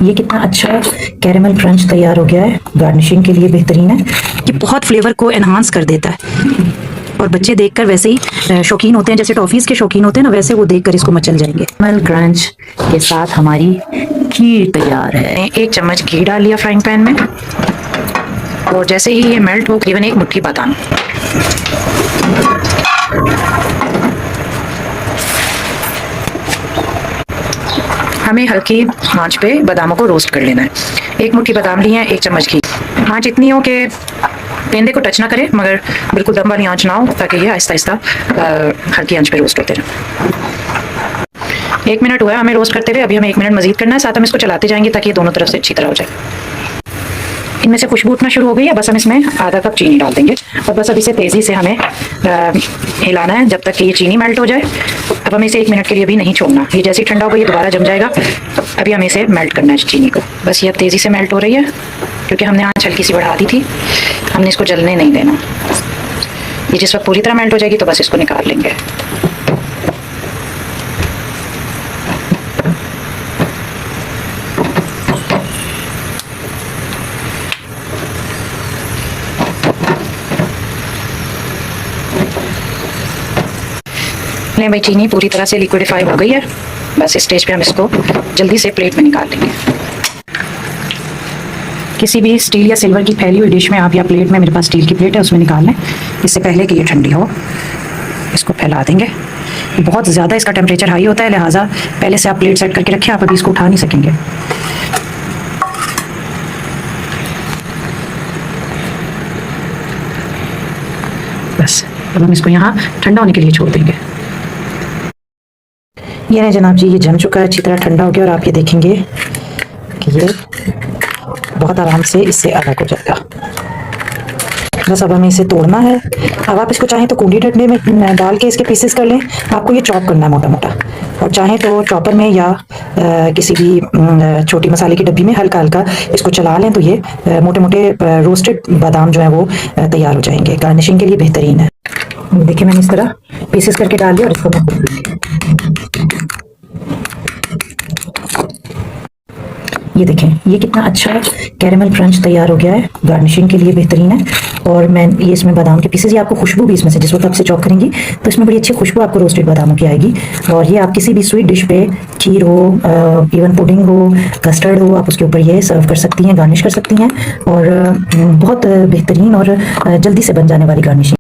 ये कितना अच्छा कैरेमल क्रंच तैयार हो गया है, गार्निशिंग के लिए बेहतरीन है। ये बहुत फ्लेवर को एनहांस कर देता है और बच्चे देखकर वैसे ही शौकीन होते हैं, जैसे टॉफीज के शौकीन होते हैं ना, वैसे वो देखकर इसको मचल जाएंगे। कैरेमल क्रंच के साथ हमारी खीर तैयार है। 1 चम्मच घी डाल लिया फ्राइंग पैन में और जैसे ही ये मेल्ट हो, करीबन 1 मुट्ठी बादाम, हमें हल्की आंच पे बादामों को रोस्ट कर लेना है। 1 मुट्ठी बादाम लिए हैं, 1 चम्मच घी। आंच इतनी हो कि पेंदे को टच ना करे, मगर बिल्कुल दम वाली आंच ना हो, ताकि ये आहिस्ता आहिस्ता हल्की आंच पे रोस्ट होते रहें। 1 मिनट हुआ है हमें रोस्ट करते हुए, अभी हमें 1 मिनट मजीद करना है। साथ हम इसको चलाते जाएंगे ताकि ये दोनों तरफ से अच्छी तरह हो जाए। इनमें से खुशबू उठना शुरू हो गई है, बस हम इसमें आधा कप चीनी डाल देंगे और बस अब इसे तेज़ी से हमें हिलाना है जब तक कि ये चीनी मेल्ट हो जाए। अब हमें इसे 1 मिनट के लिए भी नहीं छोड़ना, ये जैसे ही ठंडा हो गई दोबारा जम जाएगा। अभी हमें इसे मेल्ट करना है चीनी को। बस ये अब तेज़ी से मेल्ट हो रही है, क्योंकि हमने आँच हल्की सी बढ़ा दी थी, हमने इसको जलने नहीं देना। ये जिस वक्त पूरी तरह मेल्ट हो जाएगी तो बस इसको निकाल लेंगे। भाई चीनी पूरी तरह से लिक्विडिफाई हो गई है। बस इस स्टेज पे हम इसको जल्दी से प्लेट में निकाल लेंगे। किसी भी स्टील या सिल्वर की फैली हुई डिश में आप, या प्लेट में, मेरे पास स्टील की प्लेट है, उसमें निकाल लें इससे पहले कि ये ठंडी हो। इसको फैला देंगे। बहुत ज़्यादा इसका टेम्परेचर हाई होता है, लिहाजा पहले से आप प्लेट सेट करके रखें, आप अभी इसको उठा नहीं सकेंगे। बस अब हम इसको यहाँ ठंडा होने के लिए छोड़ देंगे। ये ना जनाब जी, ये जम चुका है, अच्छी तरह ठंडा हो गया और आप ये देखेंगे कि ये बहुत आराम से इससे अलग हो जाएगा। बस अब हमें इसे तोड़ना है। अब आप इसको चाहें तो कूंडी डंडे में डाल के इसके पीसेस कर लें। आपको ये चॉप करना है मोटा मोटा, और चाहें तो चॉपर में या किसी भी छोटी मसाले की डब्बी में हल्का हल्का इसको चला लें, तो ये मोटे मोटे रोस्टेड बादाम जो है वो तैयार हो जाएंगे। गार्निशिंग के लिए बेहतरीन है। देखिए मैंने इस तरह पीसेस करके डाल दिया और इसको ये देखें, ये कितना अच्छा कैरेमल क्रंच तैयार हो गया है, गार्निशिंग के लिए बेहतरीन है। और मैं ये इसमें बादाम के पीसेस, ये आपको खुशबू भी इसमें से, जिस वक्त आप से चॉप करेंगी तो इसमें बड़ी अच्छी खुशबू आपको रोस्टेड बादामों की आएगी। और ये आप किसी भी स्वीट डिश पे, खीर हो, इवन पुडिंग हो, कस्टर्ड हो, आप उसके ऊपर ये सर्व कर सकती हैं, गार्निश कर सकती हैं। और बहुत बेहतरीन और जल्दी से बन जाने वाली गार्निशिंग।